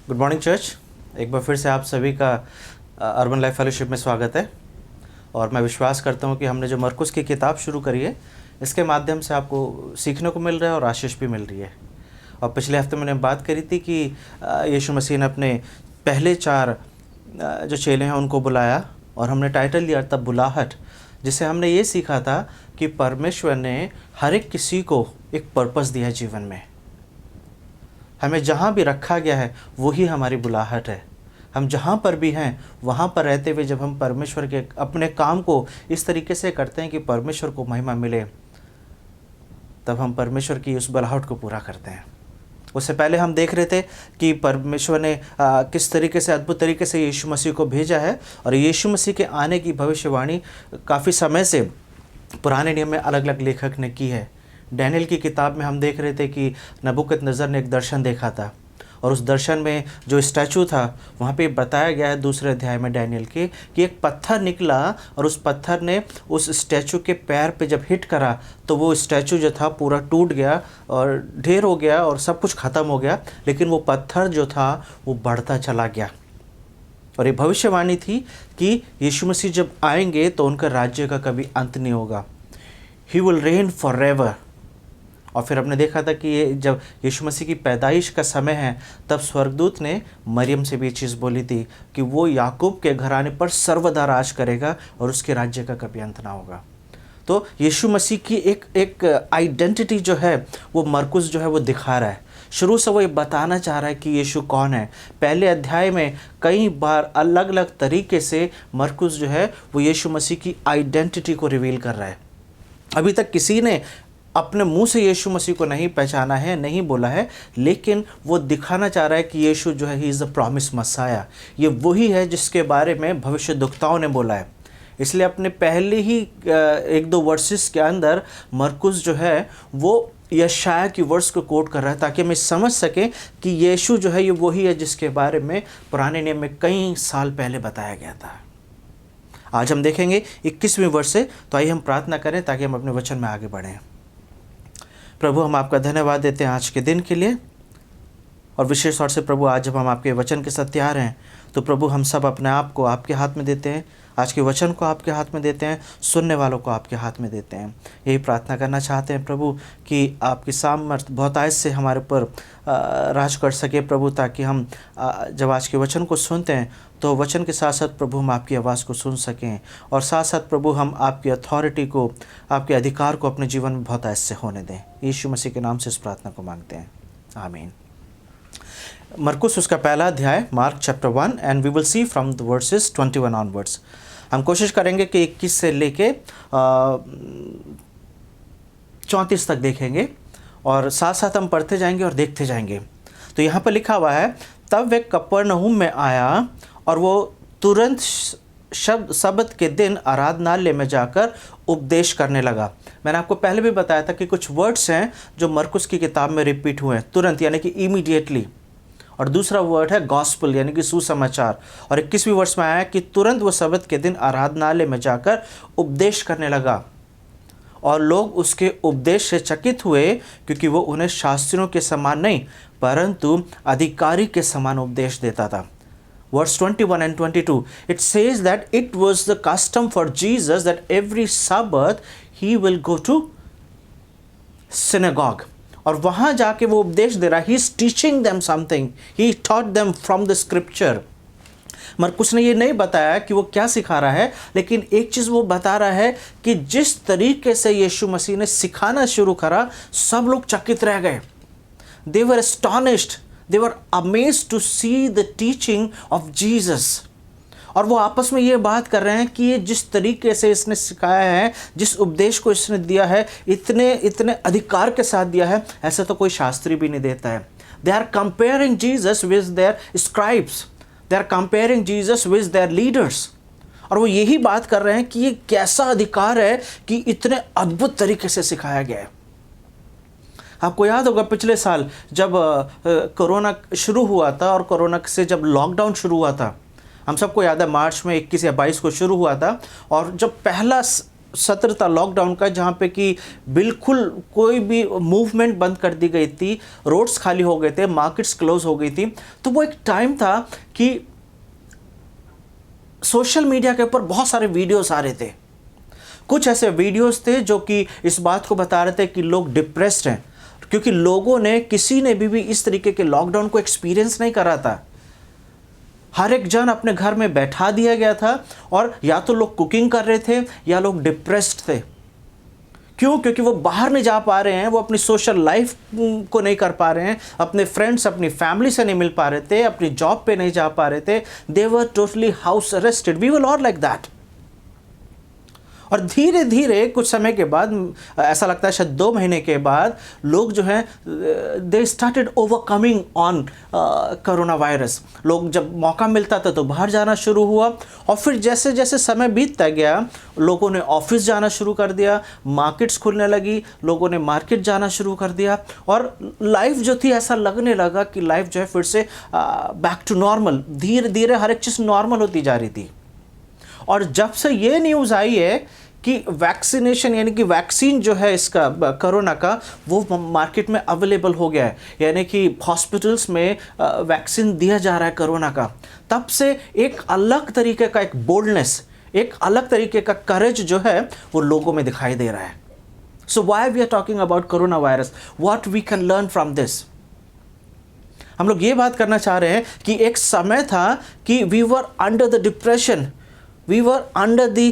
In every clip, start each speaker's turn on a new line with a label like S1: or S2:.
S1: Good morning church. एक बार फिर से आप सभी का अर्बन लाइफ फेलोशिप में स्वागत है। और मैं विश्वास करता हूँ कि हमने जो मरकुस की किताब शुरू करी है, इसके माध्यम से आपको सीखने को मिल रहा है और आशीष भी मिल रही है। और पिछले हफ्ते मैंने बात करी थी कि यीशु मसीह ने अपने पहले 4 जो चेले हैं उनको बुलाया, और हमने टाइटल दिया तब बुलाहट, जिसे हमने ये सीखा था कि परमेश्वर ने हर एक किसी को एक पर्पस दिया है जीवन में। हमें जहाँ भी रखा गया है वही हमारी बुलाहट है। हम जहाँ पर भी हैं वहाँ पर रहते हुए जब हम परमेश्वर के अपने काम को इस तरीके से करते हैं कि परमेश्वर को महिमा मिले, तब हम परमेश्वर की उस बुलाहट को पूरा करते हैं। उससे पहले हम देख रहे थे कि परमेश्वर ने किस तरीके से अद्भुत तरीके से यीशु मसीह को भेजा है, और यीशु मसीह के आने की भविष्यवाणी काफ़ी समय से पुराने नियम में अलग अलग लेखक ने की है। डैनियल की किताब में हम देख रहे थे कि नबूकदनेस्सर ने एक दर्शन देखा था, और उस दर्शन में जो स्टैचू था वहाँ पे बताया गया है 2 अध्याय में डैनियल के कि एक पत्थर निकला, और उस पत्थर ने उस स्टैचू के पैर पे जब हिट करा तो वो स्टैचू जो था पूरा टूट गया और ढेर हो गया और सब कुछ ख़त्म हो गया, लेकिन वो पत्थर जो था वो बढ़ता चला गया। और ये भविष्यवाणी थी कि यीशु मसीह जब आएंगे तो उनका राज्य का कभी अंत नहीं होगा। He will rain for ever. और फिर हमने देखा था कि ये जब यीशु मसीह की पैदाइश का समय है, तब स्वर्गदूत ने मरियम से भी ये चीज़ बोली थी कि वो याकूब के घराने पर सर्वदा राज करेगा और उसके राज्य का कभी अंत ना होगा। तो यीशु मसीह की एक आइडेंटिटी जो है वो मरकुस जो है वो दिखा रहा है। शुरू से वो ये बताना चाह रहा है कि यीशु कौन है। पहले अध्याय में कई बार अलग अलग तरीके से मरकुस जो है वो यीशु मसीह की आइडेंटिटी को रिवील कर रहा है। अभी तक किसी ने अपने मुंह से यीशु मसीह को नहीं पहचाना है, नहीं बोला है, लेकिन वो दिखाना चाह रहा है कि यीशु जो है he is the promise Messiah. ये वही है जिसके बारे में भविष्यद्वक्ताओं ने बोला है। इसलिए अपने पहले ही 1-2 वर्सेस के अंदर मरकुस जो है वो यशाया की वर्स को कोट कर रहा है, ताकि हमें समझ सकें कि यीशु जो है ये वही है जिसके बारे में पुराने नियम में कई साल पहले बताया गया था। आज हम देखेंगे 21वीं वर्ष से। तो आइए हम प्रार्थना करें ताकि हम अपने वचन में आगे बढ़ें। प्रभु, हम आपका धन्यवाद देते हैं आज के दिन के लिए, और विशेष तौर से प्रभु आज जब हम आपके वचन के साथ तैयार हैं तो प्रभु हम सब अपने आप को आपके हाथ में देते हैं, आज के वचन को आपके हाथ में देते हैं, सुनने वालों को आपके हाथ में देते हैं। यही प्रार्थना करना चाहते हैं प्रभु कि आपकी सामर्थ बहुतायत से हमारे ऊपर राज कर सके प्रभु, ताकि हम जब आज के वचन को सुनते हैं तो वचन के साथ साथ प्रभु हम आपकी आवाज़ को सुन सकें, और साथ साथ प्रभु हम आपकी अथॉरिटी को, आपके अधिकार को अपने जीवन में बहुतायत से होने दें। यीशु मसीह के नाम से इस प्रार्थना को मांगते हैं, आमीन। मरकुस उसका पहला अध्याय, Mark chapter 1, and we will see from the verses 21 onwards. हम कोशिश करेंगे कि 21 से लेके 34 तक देखेंगे, और साथ साथ हम पढ़ते जाएंगे और देखते जाएंगे। तो यहाँ पर लिखा हुआ है, तब वे कफरनहूम में आया और वो तुरंत सब्त के दिन आराधनालय में जाकर उपदेश करने लगा। मैंने आपको पहले भी बताया था कि कुछ वर्ड्स हैं जो मरकुस की किताब में रिपीट हुए हैं, तुरंत यानी कि इमीडिएटली, और दूसरा वर्ड है गॉस्पल यानी कि सुसमाचार। और 21वीं वर्ष में आया कि तुरंत वो सब्त के दिन आराधनालय में जाकर उपदेश करने लगा, और लोग उसके उपदेश से चकित हुए, क्योंकि वो उन्हें शास्त्रियों के समान नहीं परंतु अधिकारी के समान उपदेश देता था। Verse 21 and 22, it says that it was the custom for Jesus that every Sabbath he will go to synagogue. और वहाँ जाके वो उपदेश दे रहा है। He is teaching them something. He taught them from the scripture. मरकुस ने ये नहीं बताया कि वो क्या सिखा रहा है, लेकिन एक चीज़ वो बता रहा है कि जिस तरीके से यीशु मसीह ने सिखाना शुरू करा, सब लोग चकित रह गए। They were astonished. They were amazed to see the teaching of Jesus. और वो आपस में ये बात कर रहे हैं कि ये जिस तरीके से इसने सिखाया है, जिस उपदेश को इसने दिया है, इतने अधिकार के साथ दिया है, ऐसा तो कोई शास्त्री भी नहीं देता है। They are comparing Jesus with their scribes. They are comparing Jesus with their leaders. और वो यही बात कर रहे हैं कि ये कैसा अधिकार है कि इतने अद्भुत तरीके से सिखाया गया है। आपको याद होगा पिछले साल जब कोरोना शुरू हुआ था, और कोरोना से जब लॉकडाउन शुरू हुआ था, हम सबको याद है मार्च में 21 या 22 को शुरू हुआ था, और जब पहला सत्र था लॉकडाउन का, जहाँ पे कि बिल्कुल कोई भी मूवमेंट बंद कर दी गई थी, रोड्स खाली हो गए थे, मार्केट्स क्लोज हो गई थी। तो वो एक टाइम था कि सोशल मीडिया के ऊपर बहुत सारे वीडियोस आ रहे थे। कुछ ऐसे वीडियोस थे जो कि इस बात को बता रहे थे कि लोग डिप्रेस्ड हैं, क्योंकि लोगों ने, किसी ने भी इस तरीके के लॉकडाउन को एक्सपीरियंस नहीं करा था। हर एक जन अपने घर में बैठा दिया गया था, और या तो लोग कुकिंग कर रहे थे या लोग डिप्रेस्ड थे। क्यों? क्योंकि वो बाहर नहीं जा पा रहे हैं, वो अपनी सोशल लाइफ को नहीं कर पा रहे हैं, अपने फ्रेंड्स, अपनी फैमिली से नहीं मिल पा रहे थे, अपनी जॉब पे नहीं जा पा रहे थे। They were totally house arrested. We were all like that. और धीरे धीरे कुछ समय के बाद, ऐसा लगता है शायद 2 महीने के बाद, लोग जो हैं they started overcoming on corona virus. लोग जब मौका मिलता था तो बाहर जाना शुरू हुआ, और फिर जैसे जैसे समय बीतता गया, लोगों ने ऑफिस जाना शुरू कर दिया, मार्केट्स खुलने लगी, लोगों ने मार्केट जाना शुरू कर दिया, और लाइफ जो थी, ऐसा लगने लगा कि लाइफ जो है फिर से बैक टू नॉर्मल। धीरे धीरे हर एक चीज़ नॉर्मल होती जा रही थी। और जब से ये न्यूज़ आई है कि वैक्सीनेशन, यानी कि वैक्सीन जो है इसका कोरोना का, वो मार्केट में अवेलेबल हो गया है, यानी कि हॉस्पिटल्स में वैक्सीन दिया जा रहा है कोरोना का, तब से एक अलग तरीके का एक बोल्डनेस, एक अलग तरीके का करेज जो है वो लोगों में दिखाई दे रहा है। So why we are talking about corona virus, what we can learn from this. हम लोग ये बात करना चाह रहे हैं कि एक समय था कि we were under the depression, we were under the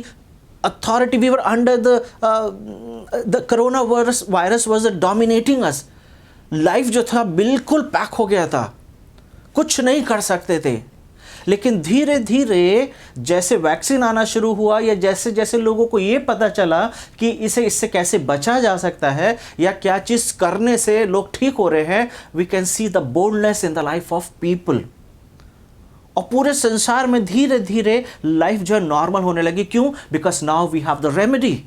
S1: authority, we were under the coronavirus was dominating us. Life जो था बिल्कुल पैक हो गया था, कुछ नहीं कर सकते थे। लेकिन धीरे धीरे जैसे वैक्सीन आना शुरू हुआ, या जैसे जैसे लोगों को ये पता चला कि इससे कैसे बचा जा सकता है, या क्या चीज़ करने से लोग ठीक हो रहे हैं, we can see the boldness in the life of people. और पूरे संसार में धीरे धीरे लाइफ जो है नॉर्मल होने लगी। क्यों? Because now we have the remedy,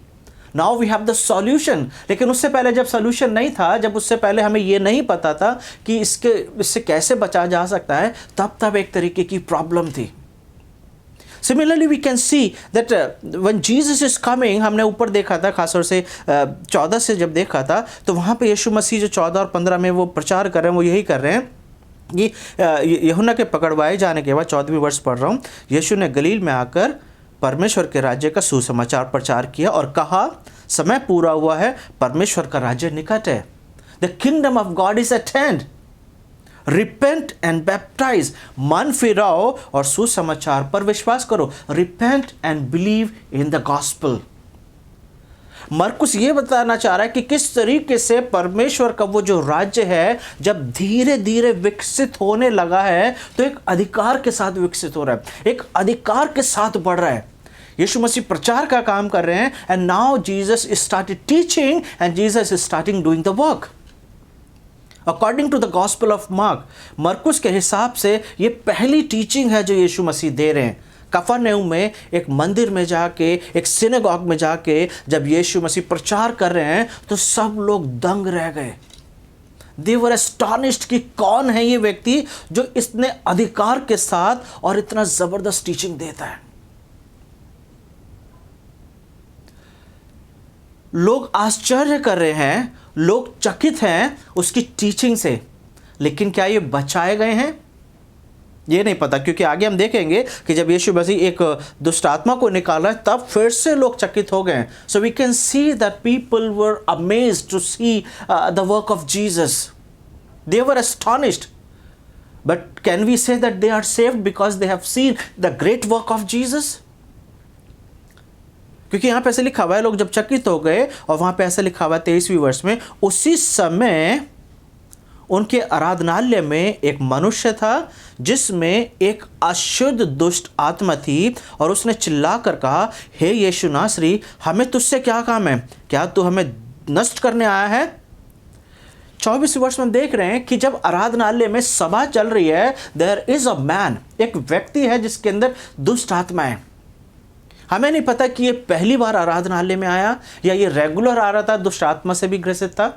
S1: now we have the solution. लेकिन उससे पहले जब सॉल्यूशन नहीं था, जब उससे पहले हमें ये नहीं पता था कि इससे कैसे बचा जा सकता है, तब एक तरीके की प्रॉब्लम थी। Similarly we can see that when Jesus is coming, हमने ऊपर देखा था, खासतौर से 14 से जब देखा था, तो वहाँ पे यीशु मसीह जो 14 और 15 में वो प्रचार कर रहे हैं, वो यही कर रहे हैं कि यूहन्ना के पकड़वाए जाने के बाद, 14वीं वर्ष पढ़ रहा हूँ, यीशु ने गलील में आकर परमेश्वर के राज्य का सुसमाचार प्रचार किया और कहा, समय पूरा हुआ है, परमेश्वर का राज्य निकट है। The kingdom of God is eight hand, repent and baptise. मन फिराओ और सुसमाचार पर विश्वास करो। Repent and believe in the gospel. मरकुस ये बताना चाह रहा है कि किस तरीके से परमेश्वर का वो जो राज्य है, जब धीरे धीरे विकसित होने लगा है, तो एक अधिकार के साथ विकसित हो रहा है, एक अधिकार के साथ बढ़ रहा है। यीशु मसीह प्रचार का काम कर रहे हैं, and now Jesus started teaching and Jesus starting doing the work according to the gospel of Mark. Markus के हिसाब से ये पहली टीचिंग है जो यीशु मसीह दे रहे हैं। कफरनहूम में एक मंदिर में जाके, एक सिनेगॉग में जाके जब यीशु मसीह प्रचार कर रहे हैं, तो सब लोग दंग रह गए। दे वर एस्टॉनिश्ड कि कौन है ये व्यक्ति जो इतने अधिकार के साथ और इतना जबरदस्त टीचिंग देता है। लोग आश्चर्य कर रहे हैं, लोग चकित हैं उसकी टीचिंग से, लेकिन क्या ये बचाए गए हैं ये नहीं पता, क्योंकि आगे हम देखेंगे कि जब यीशु मसीह एक दुष्ट आत्मा को निकाला तब फिर से लोग चकित हो गए। So we can see that people were amazed to see the work of Jesus, they were astonished, but can we say that they are saved because they have seen the great work of Jesus? क्योंकि यहाँ पे ऐसे लिखा हुआ है, लोग जब चकित हो गए, और वहाँ पे ऐसा लिखा हुआ है 23वीं वर्ष में, उसी समय उनके आराधनालय में एक मनुष्य था जिसमें एक अशुद्ध दुष्ट आत्मा थी, और उसने चिल्लाकर कहा, हे यीशु नासरी, हमें तुझसे क्या काम है? क्या तू हमें नष्ट करने आया है? 24वीं वर्ष में देख रहे हैं कि जब आराधनालय में सभा चल रही है, देयर इज अ मैन, एक व्यक्ति है जिसके अंदर दुष्ट आत्मा है। हमें नहीं पता कि ये पहली बार आराधनालय में आया या ये रेगुलर आ रहा था, दुष्ट आत्मा से भी ग्रसित था।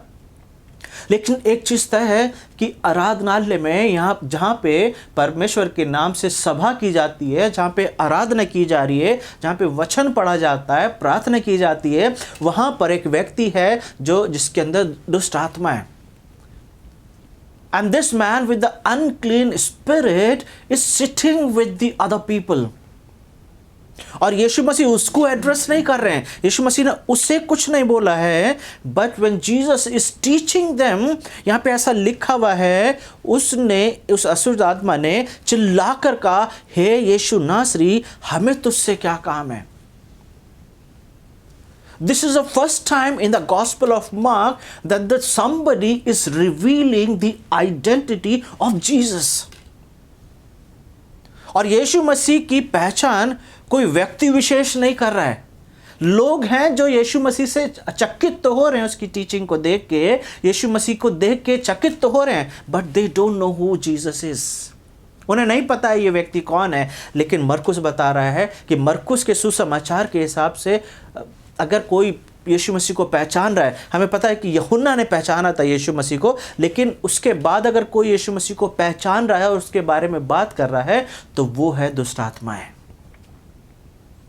S1: लेकिन एक चीज़ तय है कि आराधनालय में, यहाँ जहाँ पे परमेश्वर के नाम से सभा की जाती है, जहाँ पे आराधना की जा रही है, जहाँ पे वचन पढ़ा जाता है, प्रार्थना की जाती है, वहाँ पर एक व्यक्ति है जिसके अंदर दुष्ट आत्मा है। And this man with the unclean spirit is sitting with the other people. और यीशु मसीह उसको एड्रेस नहीं कर रहे हैं, यीशु मसीह ने उससे कुछ नहीं बोला है, but when Jesus is teaching them, यहाँ पे ऐसा लिखा हुआ है, उसने, उस अशुद्ध आत्मा ने चिल्लाकर कहा, हे यीशु नासरी, हमें तुझसे क्या काम है। This is the first time in the Gospel of Mark that somebody is revealing the identity of Jesus. और यीशु मसीह की पहचान कोई व्यक्ति विशेष नहीं कर रहा है। लोग हैं जो यीशु मसीह से चकित तो हो रहे हैं, उसकी टीचिंग को देख के, यीशु मसीह को देख के चकित तो हो रहे हैं, but they don't know who Jesus is. उन्हें नहीं पता है ये व्यक्ति कौन है। लेकिन मरकुस बता रहा है कि मरकुस के सुसमाचार के हिसाब से अगर कोई यीशु मसीह को पहचान रहा है, हमें पता है कि यूहन्ना ने पहचाना था यीशु मसीह को, लेकिन उसके बाद अगर कोई यीशु मसीह को पहचान रहा है और उसके बारे में बात कर रहा है, तो वो है दुष्ट आत्मा है।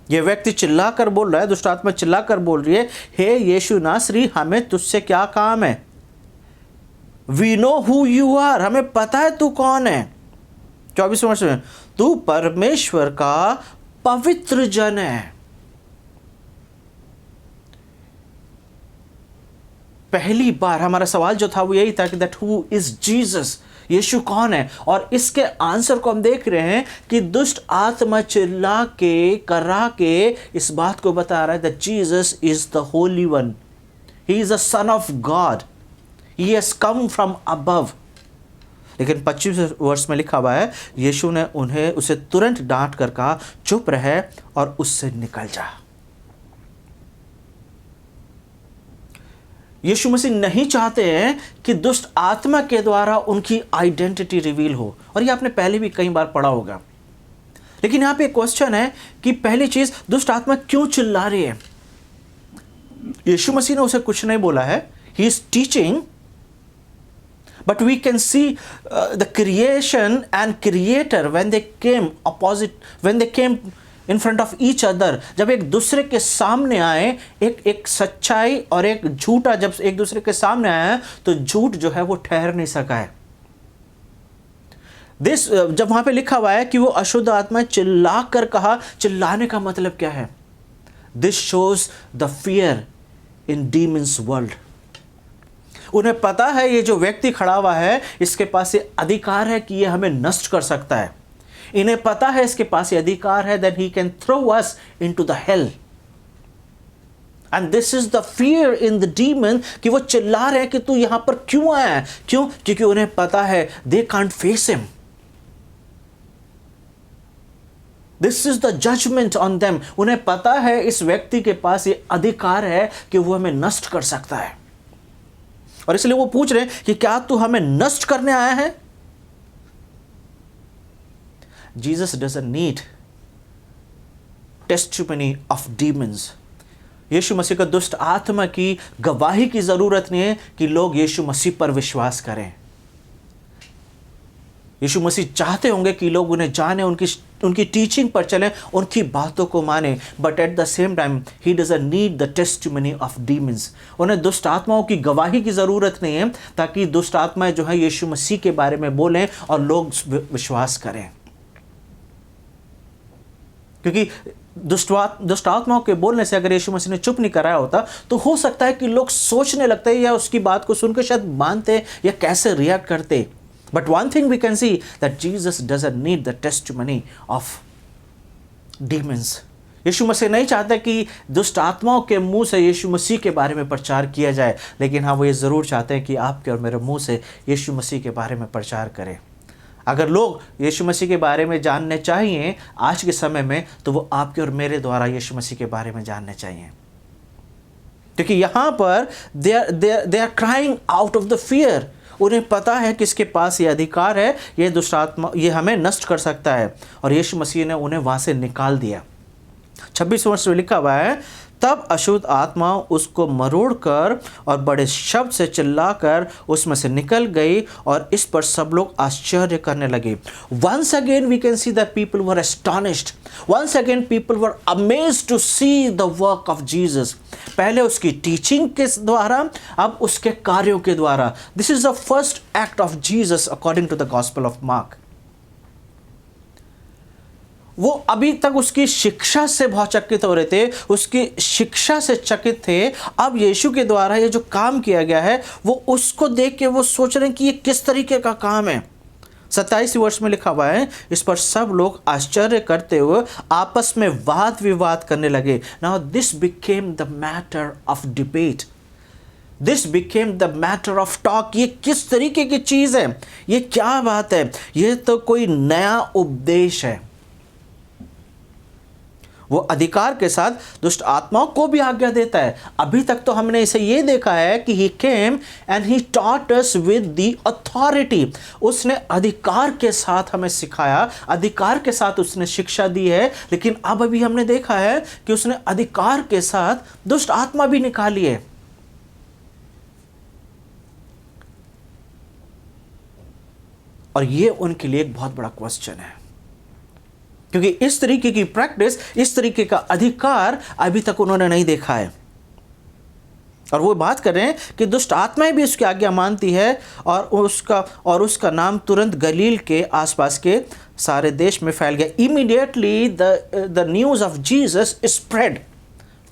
S1: ये व्यक्ति चिल्लाकर बोल रहा है, दुष्ट आत्मा चिल्लाकर बोल रही है, हे यीशु नासरी, हमें तुझसे क्या काम है। We know who you are, हमें पता है तू कौन है। 24वें वर्ष में, तू परमेश्वर का पवित्र जन है। पहली बार हमारा सवाल जो था वो यही था कि दैट हु इज जीसस, यीशु कौन है। और इसके आंसर को हम देख रहे हैं कि दुष्ट आत्मा चिल्ला के, करा के इस बात को बता रहा है that Jesus is the Holi one, he is the son of God, he has come from above. लेकिन 25वें वर्ष में लिखा हुआ है, यीशु ने उसे तुरंत डांट कर कहा, चुप रहे और उससे निकल जा। यीशु मसीह नहीं चाहते हैं कि दुष्ट आत्मा के द्वारा उनकी आइडेंटिटी रिवील हो, और ये आपने पहले भी कई बार पढ़ा होगा। लेकिन यहाँ पे एक क्वेश्चन है कि पहली चीज, दुष्ट आत्मा क्यों चिल्ला रही है। यीशु मसीह ने उसे कुछ नहीं बोला है, he is teaching, but we can see the creation and creator when they came opposite, when they came in front of each other, जब एक दूसरे के सामने आए, एक सच्चाई और एक झूठा जब एक दूसरे के सामने आया, तो झूठ जो है वो ठहर नहीं सका है। जब वहां पे लिखा हुआ है कि वो अशुद्ध आत्मा चिल्ला कर कहा, चिल्लाने का मतलब क्या है। This shows the fear in demons world. उन्हें पता है ये जो व्यक्ति खड़ा हुआ है, इसके पास ये अधिकार है कि ये हमें नष्ट कर सकता है। इन्हें पता है इसके पास ये अधिकार है that he can throw us into the hell. And this is the fear in the demon कि वो चिल्ला रहे हैं कि तू यहां पर क्यों आया है। क्यों? क्योंकि उन्हें पता है they can't face him. This is the judgment on them. उन्हें पता है इस व्यक्ति के पास ये अधिकार है कि वो हमें नष्ट कर सकता है, और इसलिए वो पूछ रहे हैं कि क्या तू हमें नष्ट करने आया है। Jesus doesn't need testimony of demons. यीशु मसीह को दुष्ट आत्मा की गवाही की जरूरत नहीं है कि लोग यीशु मसीह पर विश्वास करें। यीशु मसीह चाहते होंगे कि लोग उन्हें जाने, उनकी टीचिंग पर चलें, उनकी बातों को माने, but at the same time he doesn't need the testimony of demons. उन्हें दुष्ट आत्माओं की गवाही की ज़रूरत नहीं है ताकि दुष्ट आत्माएं जो है यीशु मसीह के बारे में बोलें और लोग विश्वास करें। क्योंकि दुष्ट आत्माओं के बोलने से अगर यीशु मसीह ने चुप नहीं कराया होता, तो हो सकता है कि लोग सोचने लगते या उसकी बात को सुनकर शायद मानते या कैसे रिएक्ट करते। But one thing we can see that Jesus doesn't need the testimony of demons. Yeshu Masih नहीं चाहता कि दुष्ट आत्माओं के मुंह से यीशु मसीह के बारे में प्रचार किया जाए, लेकिन हाँ, वो ये ज़रूर चाहते हैं कि आपके और मेरे मुंह से यीशु मसीह के बारे में प्रचार करें। अगर लोग यीशु मसीह के बारे में जानने चाहिए आज के समय में, तो वो आपके और मेरे द्वारा यीशु मसीह के बारे में जानने चाहिए। क्योंकि यहाँ पर they are crying out of the fear. उन्हें पता है कि इसके पास ये अधिकार है, ये दुष्ट आत्मा ये हमें नष्ट कर सकता है, और यीशु मसीह ने उन्हें वहाँ से निकाल दिया। 26 वर्ष में लिखा हुआ है, तब अशुद्ध आत्मा उसको मरोड़कर और बड़े शब्द से चिल्लाकर उसमें से निकल गई और इस पर सब लोग आश्चर्य करने लगे। Once again we can see that people were astonished, once again people were amazed to see the work of Jesus. पहले उसकी टीचिंग के द्वारा, अब उसके कार्यों के द्वारा। This is the first act of Jesus according to the gospel of Mark. वो अभी तक उसकी शिक्षा से बहुत चकित हो रहे थे, उसकी शिक्षा से चकित थे। अब यीशु के द्वारा ये जो काम किया गया है वो उसको देख के वो सोच रहे हैं कि ये किस तरीके का काम है। 27 वर्ष में लिखा हुआ है, इस पर सब लोग आश्चर्य करते हुए आपस में वाद विवाद करने लगे। Now this became the matter of debate, this became the matter of talk. ये किस तरीके की चीज है, ये क्या बात है, ये तो कोई नया उपदेश है। वो अधिकार के साथ दुष्ट आत्माओं को भी आज्ञा देता है। अभी तक तो हमने इसे ये देखा है कि he came and he taught us with the authority। उसने अधिकार के साथ हमें सिखाया, अधिकार के साथ उसने शिक्षा दी है। लेकिन अब अभी हमने देखा है कि उसने अधिकार के साथ दुष्ट आत्मा भी निकाली है। और ये उनके लिए एक बहुत बड़ा क्वेश्चन है, क्योंकि इस तरीके की प्रैक्टिस, इस तरीके का अधिकार अभी तक उन्होंने नहीं देखा है। और वो बात कर रहे हैं कि दुष्ट आत्माएं भी उसकी आज्ञा मानती है और उसका नाम तुरंत गलील के आसपास के सारे देश में फैल गया। Immediately the news of Jesus spread.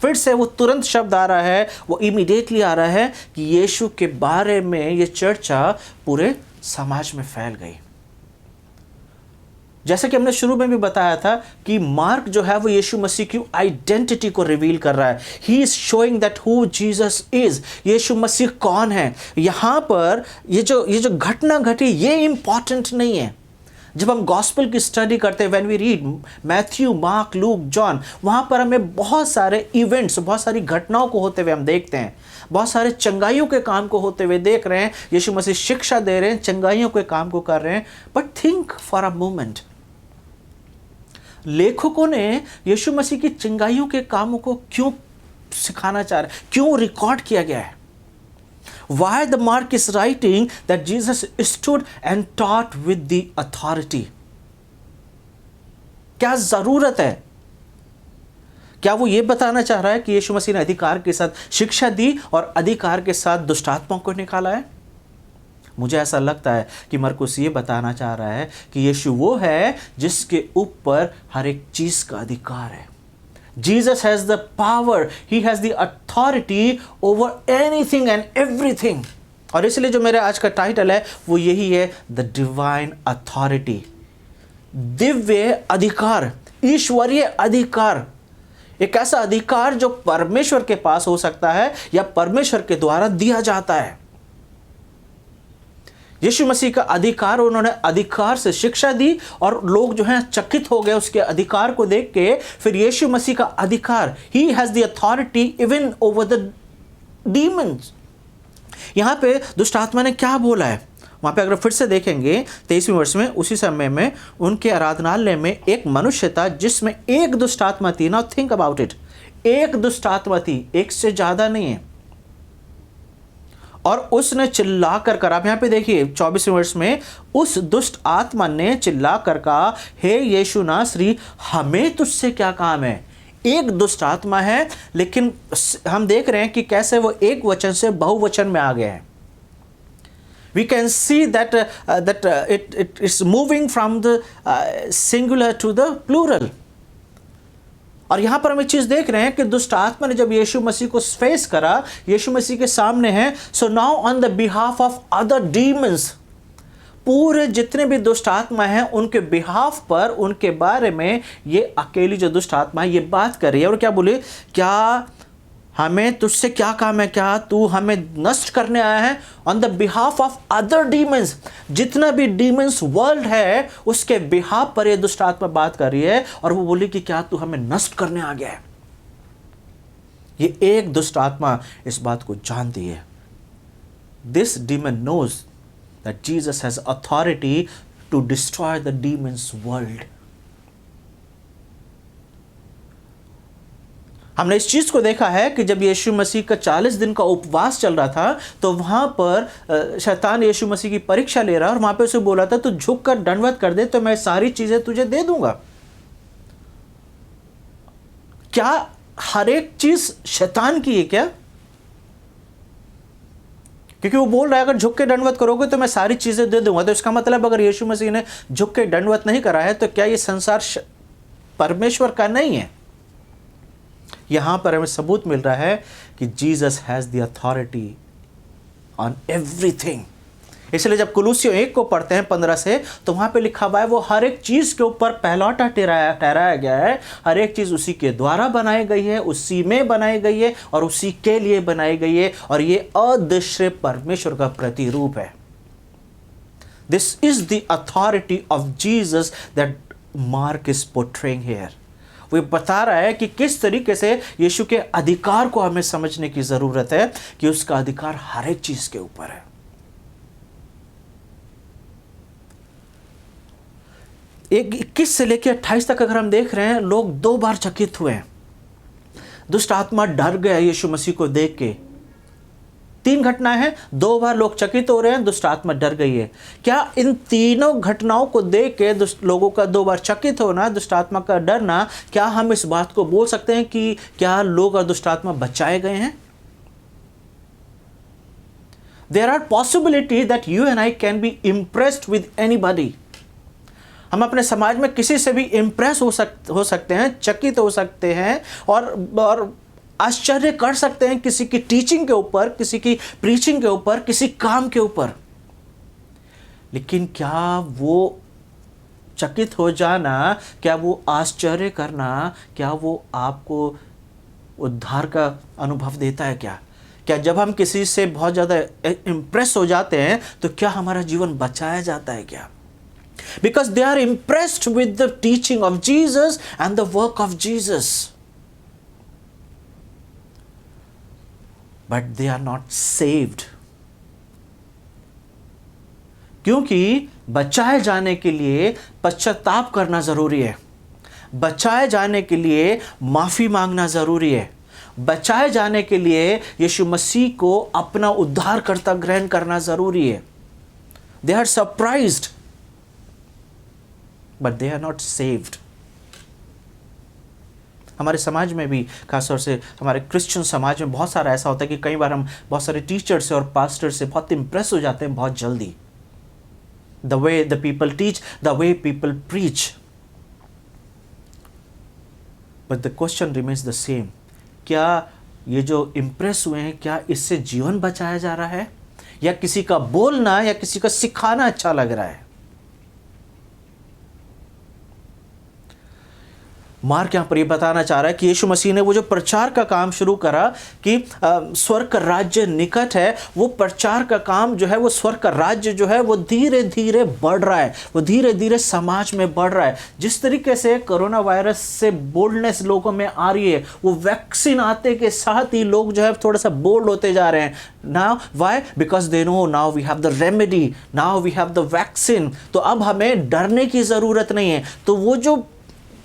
S1: फिर से वो तुरंत शब्द आ रहा है, वो इमीडिएटली आ रहा है कि यीशु के बारे में ये चर्चा पूरे समाज में फैल गई। जैसे कि हमने शुरू में भी बताया था कि मार्क जो है वो यीशु मसीह की आइडेंटिटी को रिवील कर रहा है। He is showing that who Jesus is. Yeshu Masih कौन है। यहाँ पर ये जो घटना घटी ये इंपॉर्टेंट नहीं है। जब हम गॉस्पेल की स्टडी करते हैं, when we read Matthew, Mark, Luke, John, वहाँ पर हमें बहुत सारे इवेंट्स, बहुत सारी घटनाओं को होते हुए हम देखते हैं, बहुत सारे चंगाइयों के काम को होते हुए देख रहे हैं। यीशु मसीह शिक्षा दे रहे हैं, चंगाइयों के काम को कर रहे हैं। But think for a moment, लेखकों ने यीशु मसीह की चंगाइयों के कामों को क्यों सिखाना चाह रहे, क्यों रिकॉर्ड किया गया है? Why the Mark is writing that Jesus stood and taught with the authority? क्या जरूरत है? क्या वो ये बताना चाह रहा है कि यीशु मसीह ने अधिकार के साथ शिक्षा दी और अधिकार के साथ दुष्टात्माओं को निकाला है? मुझे ऐसा लगता है कि मरकुस ये बताना चाह रहा है कि यीशु वो है जिसके ऊपर हर एक चीज का अधिकार है। Jesus has the power, he has the authority over anything and everything। और इसलिए जो मेरे आज का टाइटल है वो यही है, द डिवाइन अथॉरिटी। दिव्य अधिकार, ईश्वरीय अधिकार, एक ऐसा अधिकार जो परमेश्वर के पास हो सकता है या परमेश्वर के द्वारा दिया जाता है। यीशु मसीह का अधिकार, उन्होंने अधिकार से शिक्षा दी और लोग जो हैं चकित हो गए उसके अधिकार को देख के। फिर यीशु मसीह का अधिकार, ही has the authority even over the demons. यहाँ पे दुष्ट आत्मा ने क्या बोला है, वहाँ पे अगर फिर से देखेंगे 23वें वर्ष में, उसी समय में उनके आराधनालय में एक मनुष्य था जिसमें एक दुष्ट आत्मा थी। नाउ थिंक अबाउट इट, एक दुष्ट आत्मा थी, एक से ज्यादा नहीं है। और उसने चिल्ला कर आप यहाँ पे देखिए 24वें वर्ष में, उस दुष्ट आत्मा ने चिल्ला कर कहा, हे यीशु नासरी, हमें तुझसे क्या काम है। एक दुष्ट आत्मा है, लेकिन हम देख रहे हैं कि कैसे वो एक वचन से बहुवचन में आ गया है। We can see that it is moving from the singular to the plural। और यहां पर हम एक चीज देख रहे हैं कि दुष्ट आत्मा ने जब यीशु मसीह को फेस करा, यीशु मसीह के सामने है, so now on the behalf of other demons, पूरे जितने भी दुष्ट आत्मा हैं उनके बिहाफ पर, उनके बारे में ये अकेली जो दुष्ट आत्मा है ये बात कर रही है। और क्या बोले, क्या हमें तुझसे क्या काम है, क्या तू हमें नष्ट करने आया है। On the behalf of other demons, जितना भी डीमंस वर्ल्ड है उसके बिहाफ पर ये दुष्ट आत्मा बात कर रही है। और वो बोली कि क्या तू हमें नष्ट करने आ गया है। ये एक दुष्ट आत्मा इस बात को जानती है। This demon knows that Jesus has authority to destroy the demons world. हमने इस चीज़ को देखा है कि जब यीशु मसीह का 40 दिन का उपवास चल रहा था तो वहाँ पर शैतान यीशु मसीह की परीक्षा ले रहा और वहाँ पे उसे बोला था, तू झुक कर दंडवत कर दे तो मैं सारी चीज़ें तुझे दे दूंगा। क्या हर एक चीज़ शैतान की है क्या? क्योंकि वो बोल रहा है अगर झुक के दंडवत करोगे तो मैं सारी चीज़ें दे दूंगा। तो इसका मतलब अगर यीशु मसीह ने झुक के दंडवत नहीं करा है तो क्या ये संसार परमेश्वर का नहीं है? यहां पर हमें सबूत मिल रहा है कि Jesus has the authority on everything. इसलिए जब कुलूसियों 1 को पढ़ते हैं 15 से, तो वहां पे लिखा हुआ है वो हर एक चीज के ऊपर पहलौठा ठहराया गया है। हर एक चीज उसी के द्वारा बनाई गई है, उसी में बनाई गई है और उसी के लिए बनाई गई है, और ये अदृश्य परमेश्वर का प्रतिरूप है। This is the authority of Jesus that mark is portraying here. वो बता रहा है कि किस तरीके से यीशु के अधिकार को हमें समझने की जरूरत है कि उसका अधिकार हर एक चीज के ऊपर है। 21 से लेकर 28 तक अगर हम देख रहे हैं, लोग 2 बार चकित हुए हैं। दुष्ट आत्मा डर गया यीशु मसीह को देख के। 3 घटनाएं हैं, 2 बार लोग चकित हो रहे हैं, दुष्ट आत्मा डर गई है। क्या इन तीनों घटनाओं को देख के दुष्ट लोगों का 2 बार चकित होना, दुष्ट आत्मा का डरना, क्या हम इस बात को बोल सकते हैं कि क्या लोग और दुष्ट आत्मा बचाए गए हैं? There are possibilities that you and I can be impressed with anybody. हम अपने समाज में किसी से भी इंप्रेस हो सकते हैं, चकित हो सकते हैं और आश्चर्य कर सकते हैं किसी की टीचिंग के ऊपर, किसी की प्रीचिंग के ऊपर, किसी काम के ऊपर। लेकिन क्या वो चकित हो जाना, क्या वो आश्चर्य करना, क्या वो आपको उद्धार का अनुभव देता है? क्या जब हम किसी से बहुत ज़्यादा इंप्रेस हो जाते हैं तो क्या हमारा जीवन बचाया जाता है क्या? Because they are impressed with the teaching of Jesus and the work of Jesus. But they are not saved. क्योंकि बचाए जाने के लिए पश्चाताप करना जरूरी है, बचाए जाने के लिए माफी मांगना जरूरी है, बचाए जाने के लिए यीशु मसीह को अपना उद्धारकर्ता ग्रहण करना जरूरी है। They are surprised, but they are not saved. हमारे समाज में भी, खासतौर से हमारे क्रिश्चियन समाज में बहुत सारा ऐसा होता है कि कई बार हम बहुत सारे टीचर से और पास्टर से बहुत इंप्रेस हो जाते हैं बहुत जल्दी। The way the people teach, the way people preach. But the question remains the same. क्या ये जो इंप्रेस हुए हैं, क्या इससे जीवन बचाया जा रहा है, या किसी का बोलना या किसी का सिखाना अच्छा लग रहा है? मार्क यहाँ पर ये बताना चाह रहा है कि यीशु मसीह ने वो जो प्रचार का काम शुरू करा कि स्वर्ग का राज्य निकट है, वो प्रचार का काम जो है, वो स्वर्ग का राज्य जो है वो धीरे धीरे बढ़ रहा है, वो धीरे धीरे समाज में बढ़ रहा है। जिस तरीके से कोरोना वायरस से बोल्डनेस लोगों में आ रही है, वो वैक्सीन आते के साथ ही लोग जो है थोड़ा सा बोल्ड होते जा रहे हैं। Now why? Because they know now we have the remedy, now we have the vaccine. तो अब हमें डरने की ज़रूरत नहीं है। तो वो जो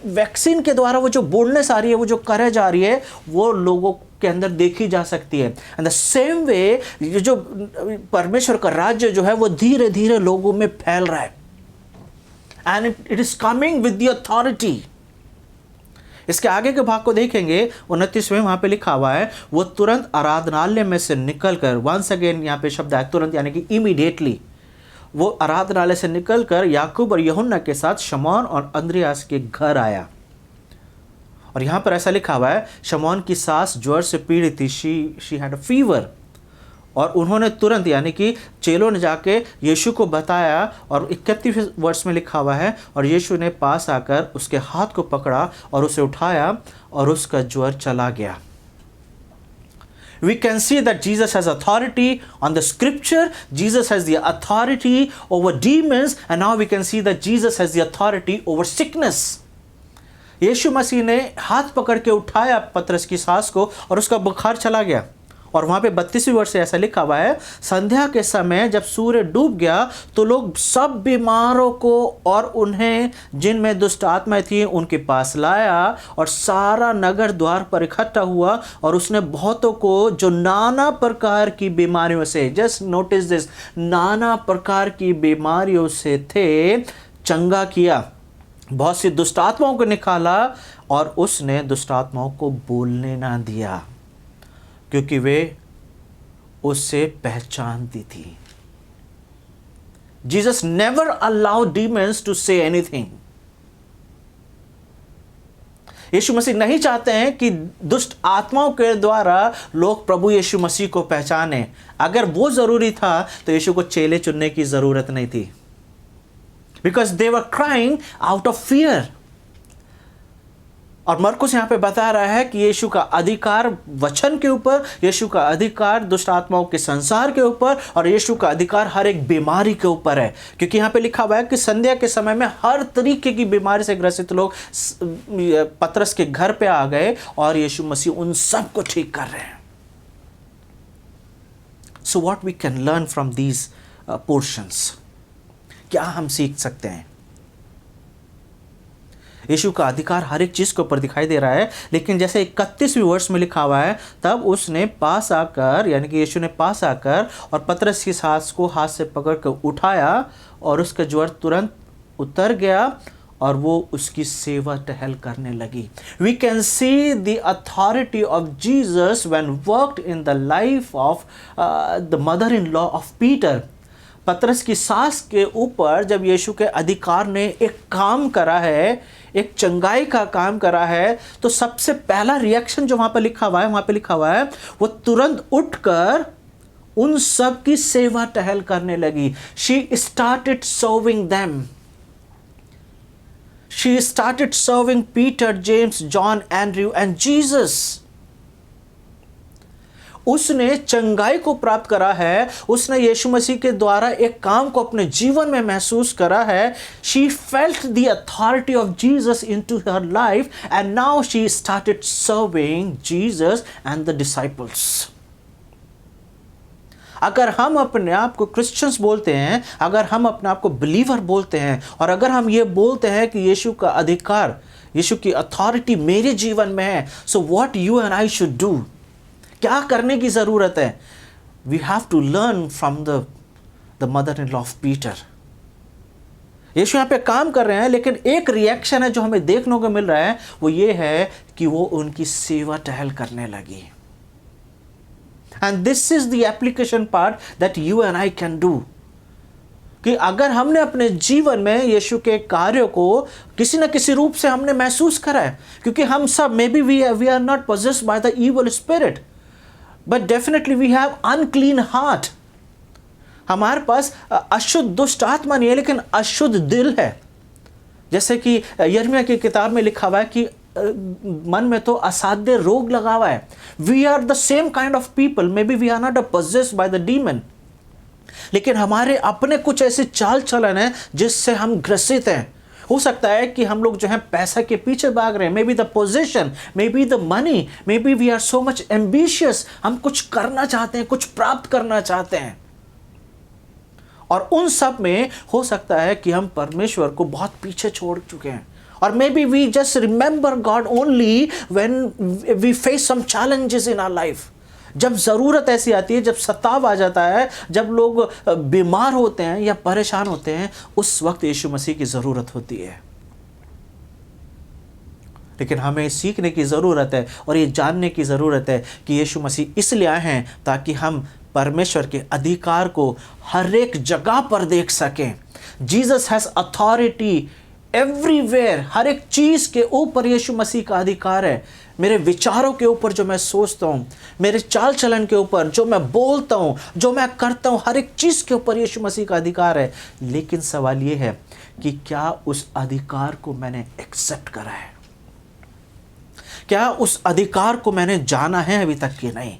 S1: वैक्सीन के द्वारा वो जो बोल्डनेस आ रही है, वो जो करेज आ रही है, वो लोगों के अंदर देखी जा सकती है। एंड द सेम वे ये जो परमेश्वर का राज्य जो है वो धीरे धीरे लोगों में फैल रहा है, and it is coming with the authority. इसके आगे के भाग को देखेंगे, 29वें वहां पे लिखा हुआ है, वो तुरंत आराधनालय में से निकलकर, वंस अगेन यहाँ पे शब्द है तुरंत, यानी कि इमीडिएटली, वो आराधनालय से निकलकर याकूब और यूहन्ना के साथ शमौन और अंद्रियास के घर आया। और यहां पर ऐसा लिखा हुआ है, शमौन की सास ज्वर से पीड़ित थी, शी हैड अ फीवर। और उन्होंने तुरंत, यानी कि चेलों ने जाके यीशु को बताया, और 31वें वर्ष में लिखा हुआ है, और यीशु ने पास आकर उसके हाथ को पकड़ा और उसे उठाया और उसका ज्वर चला गया। We can see that Jesus has authority on the scripture, Jesus has the authority over demons, and now we can see that Jesus has the authority over sickness. यीशु मसीह ने हाथ पकड़ के उठाया पतरस की सास को और उसका बुखार चला गया। और वहाँ पे 32वीं वर्ष से ऐसा लिखा हुआ है, संध्या के समय जब सूर्य डूब गया तो लोग सब बीमारों को और उन्हें जिनमें दुष्ट आत्माएं थी उनके पास लाया, और सारा नगर द्वार पर इकट्ठा हुआ, और उसने बहुतों को जो नाना प्रकार की बीमारियों से, जस्ट नोटिस दिस, नाना प्रकार की बीमारियों से थे, चंगा किया। बहुत सी दुष्ट आत्माओं को निकाला, और उसने दुष्ट आत्माओं को बोलने ना दिया, क्योंकि वे उससे पहचानती थी। Jesus never allowed demons to say anything. Yeshu Masih नहीं चाहते हैं कि दुष्ट आत्माओं के द्वारा लोग प्रभु यीशु मसीह को पहचाने। अगर वो जरूरी था तो यीशु को चेले चुनने की जरूरत नहीं थी, because they were crying out of fear. और मरकुस यहां पे बता रहा है कि यीशु का अधिकार वचन के ऊपर, यीशु का अधिकार दुष्ट आत्माओं के संसार के ऊपर, और यीशु का अधिकार हर एक बीमारी के ऊपर है। क्योंकि यहां पे लिखा हुआ है कि संध्या के समय में हर तरीके की बीमारी से ग्रसित लोग पतरस के घर पे आ गए, और यीशु मसीह उन सब को ठीक कर रहे हैं। So what we can learn from these portions, क्या हम सीख सकते हैं? यीशु का अधिकार हर एक चीज के ऊपर दिखाई दे रहा है, लेकिन जैसे 31वीं वर्ष में लिखा हुआ है, तब उसने पास आकर, यानी कि यीशु ने पास आकर और पतरस की सांस को हाथ से पकड़कर उठाया, और उसका ज्वर तुरंत उतर गया और वो उसकी सेवा टहल करने लगी। We can see the authority of Jesus when worked in the life of the mother in law of Peter. Patras की सास के ऊपर जब यीशु के अधिकार ने एक काम करा है, एक चंगाई का काम करा है, तो सबसे पहला रिएक्शन जो वहां पर लिखा हुआ है, वो तुरंत उठकर उन सब की सेवा टहल करने लगी। She started serving them. She started serving Peter, James, John, Andrew and Jesus. उसने चंगाई को प्राप्त करा है, उसने यीशु मसीह के द्वारा एक काम को अपने जीवन में महसूस करा है। She felt the authority of Jesus into her life, and now she started serving Jesus and the disciples. अगर हम अपने आप को क्रिश्चियंस बोलते हैं, अगर हम अपने आप को बिलीवर बोलते हैं, और अगर हम ये बोलते हैं कि यीशु का अधिकार, यीशु की अथॉरिटी मेरे जीवन में है, so what you and I should do, क्या करने की जरूरत है? We have to learn from the mother in law of Peter. Yeshu यहां पे काम कर रहे हैं, लेकिन एक रिएक्शन है जो हमें देखने को मिल रहा है, वो ये है कि वो उनकी सेवा टहल करने लगी। And this is the application part that you and I can do, कि अगर हमने अपने जीवन में यीशु के कार्यों को किसी न किसी रूप से हमने महसूस करा है, क्योंकि हम सब, maybe we are not possessed by the evil spirit, but definitely we have unclean heart. हमारे पास अशुद्ध दुष्ट आत्मा नहीं है, लेकिन अशुद्ध दिल है। जैसे कि यिर्मयाह की किताब में लिखा हुआ है कि मन में तो असाध्य रोग लगा हुआ है। We are the same kind of people, maybe we are not possessed by the demon, लेकिन हमारे अपने कुछ ऐसे चाल चलन है जिससे हम ग्रसित हैं। हो सकता है कि हम लोग जो है पैसा के पीछे भाग रहे हैं, maybe the position, maybe the money, maybe we are so much ambitious, हम कुछ करना चाहते हैं, कुछ प्राप्त करना चाहते हैं, और उन सब में हो सकता है कि हम परमेश्वर को बहुत पीछे छोड़ चुके हैं। और maybe we just remember God only when we face some challenges in our life. जब ज़रूरत ऐसी आती है, जब सताव आ जाता है, जब लोग बीमार होते हैं या परेशान होते हैं, उस वक्त यीशु मसीह की ज़रूरत होती है। लेकिन हमें सीखने की ज़रूरत है और ये जानने की ज़रूरत है कि यीशु मसीह इसलिए आए हैं ताकि हम परमेश्वर के अधिकार को हर एक जगह पर देख सकें। Jesus has authority everywhere. हर एक चीज़ के ऊपर यीशु मसीह का अधिकार है। मेरे विचारों के ऊपर जो मैं सोचता हूँ, मेरे चाल चलन के ऊपर जो मैं बोलता हूँ, जो मैं करता हूँ, हर एक चीज़ के ऊपर यीशु मसीह का अधिकार है। लेकिन सवाल ये है कि क्या उस अधिकार को मैंने एक्सेप्ट करा है? क्या उस अधिकार को मैंने जाना है अभी तक कि नहीं?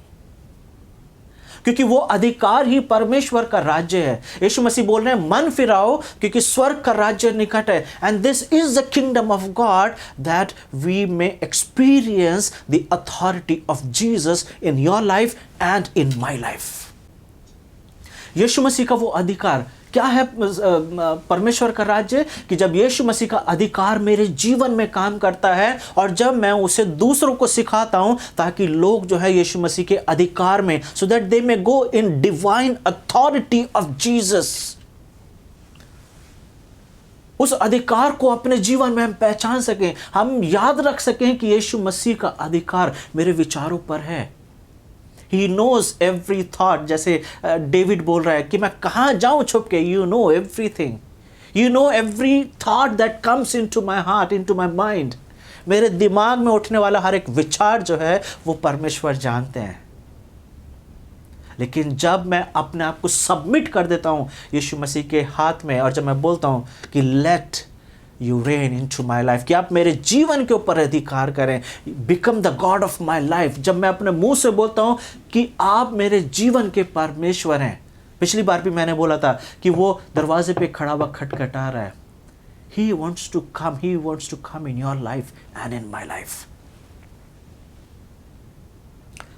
S1: क्योंकि वो अधिकार ही परमेश्वर का राज्य है। यीशु मसीह बोल रहे हैं मन फिराओ क्योंकि स्वर्ग का राज्य निकट है। And this is the kingdom of God that we may experience the authority of Jesus in your life and in my life. Yeshu Masih का वो अधिकार क्या है? परमेश्वर का राज्य कि जब यीशु मसीह का अधिकार मेरे जीवन में काम करता है और जब मैं उसे दूसरों को सिखाता हूं ताकि लोग जो है यीशु मसीह के अधिकार में, so that they may go in divine authority of Jesus, उस अधिकार को अपने जीवन में हम पहचान सकें, हम याद रख सकें कि यीशु मसीह का अधिकार मेरे विचारों पर है। He knows every thought, जैसे डेविड बोल रहा है कि मैं कहाँ जाऊँ छुप के। You know everything. You know every thought that comes into my heart, into my mind. मेरे दिमाग में उठने वाला हर एक विचार जो है वो परमेश्वर जानते हैं। लेकिन जब मैं अपने आप को सबमिट कर देता हूँ यीशु मसीह के हाथ में और जब मैं बोलता हूँ कि let you reign into my life, कि आप मेरे जीवन के ऊपर अधिकार करें, become the God of my life, जब मैं अपने मुंह से बोलता हूं कि आप मेरे जीवन के परमेश्वर हैं। पिछली बार भी मैंने बोला था कि वो दरवाजे पे खड़ा हुआ खटखटा रहा है। He wants to come in your life and in my life.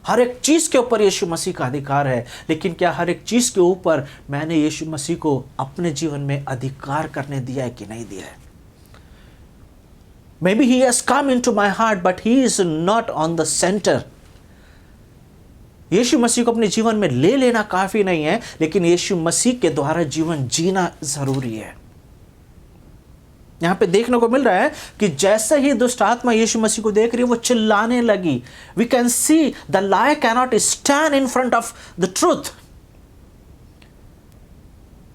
S1: हर एक चीज के ऊपर यीशु मसीह का अधिकार है, लेकिन क्या हर एक चीज के ऊपर मैंने यीशु मसीह को अपने जीवन में अधिकार करने दिया है कि नहीं दिया है? Maybe he has come into my heart, but he is not on the center. यीशु मसीह को अपने जीवन में ले लेना काफी नहीं है, लेकिन यीशु मसीह के द्वारा जीवन जीना जरूरी है। यहां पे देखने को मिल रहा है कि जैसे ही दुष्ट आत्मा यीशु मसीह को देख रही है वो चिल्लाने लगी। We can see the lie cannot stand in front of the truth.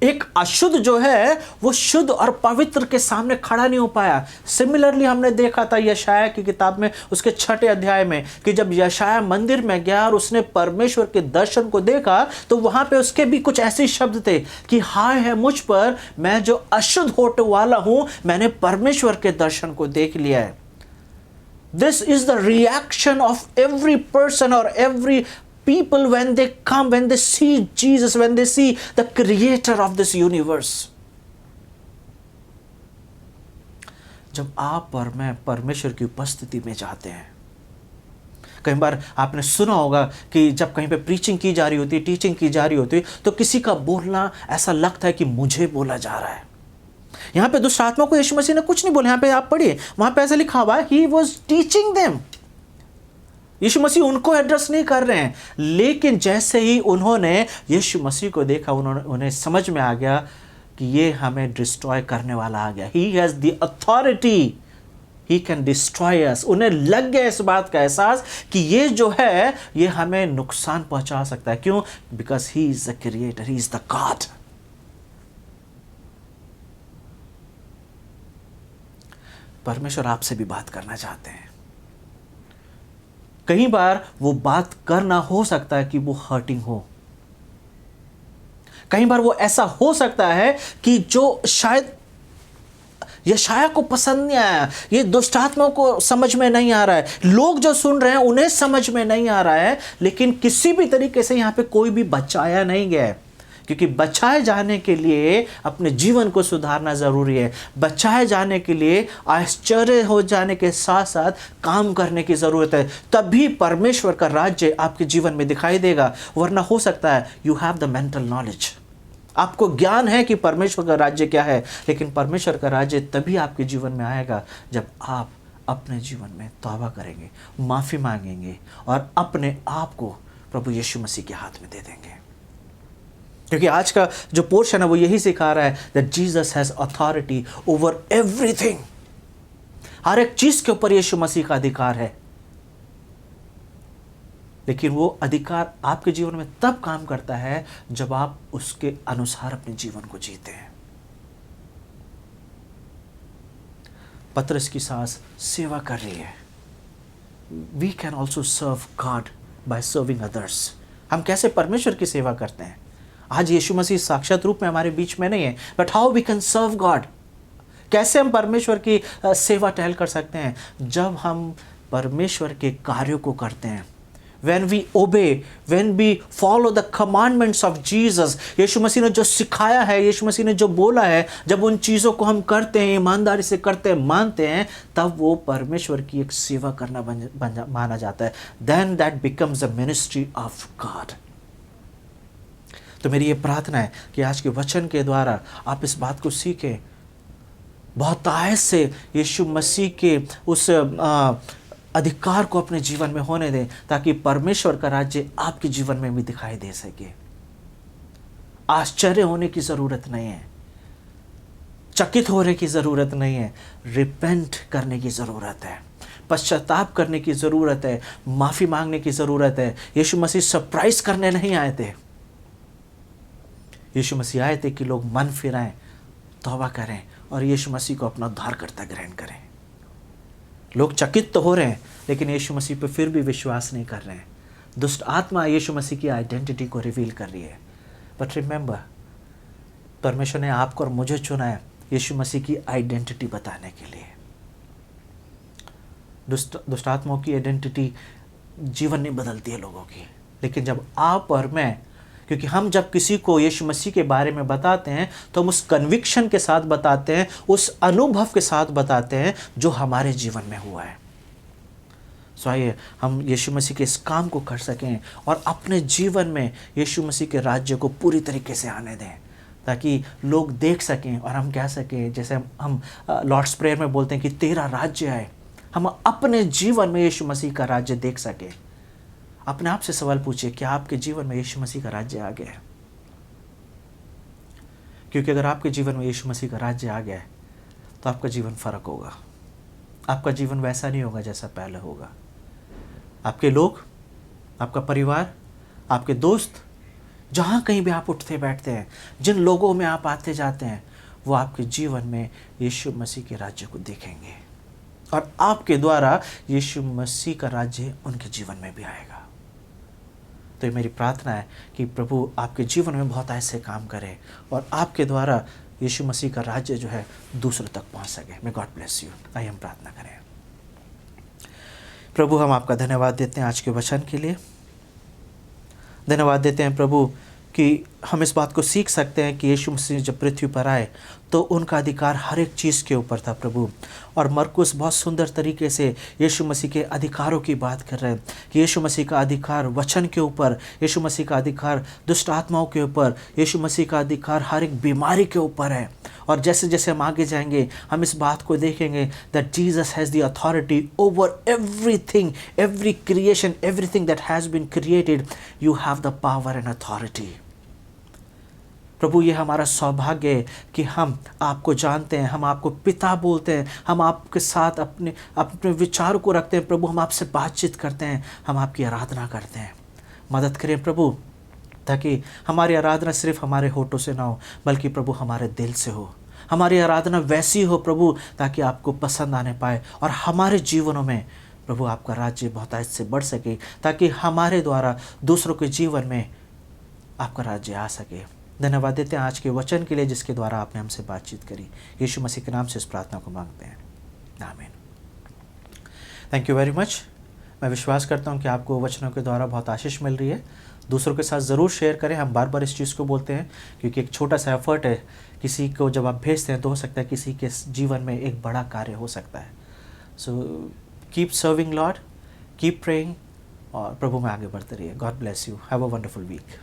S1: एक अशुद्ध जो है वो शुद्ध और पवित्र के सामने खड़ा नहीं हो पाया। सिमिलरली हमने देखा था यशाया की किताब में उसके 6 अध्याय में कि जब यशाया मंदिर में गया और उसने परमेश्वर के दर्शन को देखा तो वहां पे उसके भी कुछ ऐसे शब्द थे कि हाय है मुझ पर, मैं जो अशुद्ध होने वाला हूं, मैंने परमेश्वर के दर्शन को देख लिया है। This is the reaction of every person और every people when they come, when they see Jesus, when they see the creator of this universe. जब आप और मैं परमेश्वर की उपस्थिति में जाते हैं, कई बार आपने सुना होगा कि जब कहीं पे प्रीचिंग की जा रही होती, टीचिंग की जा रही होती, तो किसी का बोलना ऐसा लगता है कि मुझे बोला जा रहा है। यहां पे दुष्ट आत्मा को यीशु मसीह ने कुछ नहीं बोला। यहां पे आप पढ़िए, वहां पे ऐसा लिखा हुआ है, he was teaching them. यीशु मसीह उनको एड्रेस नहीं कर रहे हैं, लेकिन जैसे ही उन्होंने यीशु मसीह को देखा उन्हें समझ में आ गया कि ये हमें डिस्ट्रॉय करने वाला आ गया। He has the authority, he can destroy us. उन्हें लग गया इस बात का एहसास कि ये जो है ये हमें नुकसान पहुंचा सकता है। क्यों? Because he is the creator, he is the God. परमेश्वर आपसे भी बात करना चाहते हैं। कई बार वो बात करना हो सकता है कि वो हर्टिंग हो, कई बार वो ऐसा हो सकता है कि जो शायद यशाया को पसंद नहीं आया, ये दुष्ट आत्माओं को समझ में नहीं आ रहा है, लोग जो सुन रहे हैं उन्हें समझ में नहीं आ रहा है, लेकिन किसी भी तरीके से यहां पे कोई भी बचाया नहीं गया है। क्योंकि बचाए जाने के लिए अपने जीवन को सुधारना ज़रूरी है। बचाए जाने के लिए आश्चर्य हो जाने के साथ साथ काम करने की ज़रूरत है, तभी परमेश्वर का राज्य आपके जीवन में दिखाई देगा। वरना हो सकता है you have the mental knowledge, आपको ज्ञान है कि परमेश्वर का राज्य क्या है, लेकिन परमेश्वर का राज्य तभी आपके जीवन में आएगा जब आप अपने जीवन में तौबा करेंगे, माफ़ी मांगेंगे और अपने आप को प्रभु यीशु मसीह के हाथ में दे देंगे। क्योंकि आज का जो पोर्शन है वो यही सिखा रहा है that Jesus has authority over everything. हर एक चीज के ऊपर यीशु मसीह का अधिकार है, लेकिन वो अधिकार आपके जीवन में तब काम करता है जब आप उसके अनुसार अपने जीवन को जीते हैं। पतरस की सास सेवा कर रही है। We can also serve God by serving others. हम कैसे परमेश्वर की सेवा करते हैं? आज यीशु मसीह साक्षात रूप में हमारे बीच में नहीं है, but how we can serve God. कैसे हम परमेश्वर की सेवा टहल कर सकते हैं? जब हम परमेश्वर के कार्यों को करते हैं, when we obey, when we follow the commandments of Jesus, यीशु मसीह ने जो सिखाया है, यीशु मसीह ने जो बोला है, जब उन चीज़ों को हम करते हैं, ईमानदारी से करते हैं, मानते हैं, तब वो परमेश्वर की एक सेवा करना माना जाता है. Then that becomes a ministry of God. तो मेरी ये प्रार्थना है कि आज के वचन के द्वारा आप इस बात को सीखें, बहुतायत से यीशु मसीह के उस अधिकार को अपने जीवन में होने दें, ताकि परमेश्वर का राज्य आपके जीवन में भी दिखाई दे सके. आश्चर्य होने की ज़रूरत नहीं है, चकित होने की ज़रूरत नहीं है, रिपेंट करने की ज़रूरत है, पश्चाताप करने की ज़रूरत है, माफ़ी मांगने की ज़रूरत है. यीशु मसीह सरप्राइज करने नहीं आए थे. यीशु मसीह आए थे कि लोग मन फिराएं, तौबा करें और यीशु मसीह को अपना उद्धारकर्ता ग्रहण करें. लोग चकित तो हो रहे हैं, लेकिन यीशु मसीह पर फिर भी विश्वास नहीं कर रहे हैं. दुष्ट आत्मा यीशु मसीह की आइडेंटिटी को रिवील कर रही है. बट रिमेंबर, परमेश्वर ने आपको और मुझे चुना है यीशु मसीह की आइडेंटिटी बताने के लिए. दुष्ट आत्माओं की आइडेंटिटी जीवन नहीं बदलती है लोगों की, लेकिन जब आप और मैं, क्योंकि हम जब किसी को यीशु मसीह के बारे में बताते हैं तो हम उस कन्विक्शन के साथ बताते हैं, उस अनुभव के साथ बताते हैं जो हमारे जीवन में हुआ है. सो आइए हम यीशु मसीह के इस काम को कर सकें और अपने जीवन में यीशु मसीह के राज्य को पूरी तरीके से आने दें, ताकि लोग देख सकें और हम कह सकें, जैसे हम लॉर्ड्स प्रेयर में बोलते हैं कि तेरा राज्य आए. हम अपने जीवन में यीशु मसीह का राज्य देख सकें. अपने आप से सवाल पूछिए, क्या आपके जीवन में यीशु मसीह का राज्य आ गया है? क्योंकि अगर आपके जीवन में यीशु मसीह का राज्य आ गया है तो आपका जीवन फर्क होगा. आपका जीवन वैसा नहीं होगा जैसा पहले होगा. आपके लोग, आपका परिवार, आपके दोस्त, जहाँ कहीं भी आप उठते बैठते हैं, जिन लोगों में आप आते जाते हैं, वो आपके जीवन में यीशु मसीह के राज्य को देखेंगे और आपके द्वारा यीशु मसीह का राज्य उनके जीवन में भी आएगा. तो ये मेरी प्रार्थना है कि प्रभु आपके जीवन में बहुत ऐसे काम करे और आपके द्वारा यीशु मसीह का राज्य जो है दूसरों तक पहुंच सके. May God bless you. आइए हम प्रार्थना करें. प्रभु, हम आपका धन्यवाद देते हैं आज के वचन के लिए. धन्यवाद देते हैं प्रभु कि हम इस बात को सीख सकते हैं कि यीशु मसीह जब पृथ्वी पर आए तो उनका अधिकार हर एक चीज़ के ऊपर था प्रभु. और मरकुस बहुत सुंदर तरीके से यीशु मसीह के अधिकारों की बात कर रहे हैं कि यीशु मसीह का अधिकार वचन के ऊपर, यीशु मसीह का अधिकार दुष्ट आत्माओं के ऊपर, यीशु मसीह का अधिकार हर एक बीमारी के ऊपर है. और जैसे जैसे हम आगे जाएंगे हम इस बात को देखेंगे that Jesus has the authority over everything, every creation, everything that has been created. You have the power and authority. प्रभु, ये हमारा सौभाग्य है कि हम आपको जानते हैं, हम आपको पिता बोलते हैं, हम आपके साथ अपने अपने विचारों को रखते हैं. प्रभु, हम आपसे बातचीत करते हैं, हम आपकी आराधना करते हैं. मदद करें प्रभु, ताकि हमारी आराधना सिर्फ हमारे होठों से ना हो, बल्कि प्रभु हमारे दिल से हो. हमारी आराधना वैसी हो प्रभु ताकि आपको पसंद आने पाए और हमारे जीवनों में प्रभु आपका राज्य बहुतायत से बढ़ सके, ताकि हमारे द्वारा दूसरों के जीवन में आपका राज्य आ सके. धन्यवाद देते हैं आज के वचन के लिए जिसके द्वारा आपने हमसे बातचीत करी. यीशु मसीह के नाम से इस प्रार्थना को मांगते हैं. आमीन. Thank you very much. मैं विश्वास करता हूं कि आपको वचनों के द्वारा बहुत आशीष मिल रही है. दूसरों के साथ ज़रूर शेयर करें. हम बार बार इस चीज़ को बोलते हैं क्योंकि एक छोटा सा एफर्ट है. किसी को जब आप भेजते हैं तो हो सकता है किसी के जीवन में एक बड़ा कार्य हो सकता है. So keep serving Lord, keep praying और प्रभु में आगे बढ़ते रहिए. God bless you. Have a wonderful week.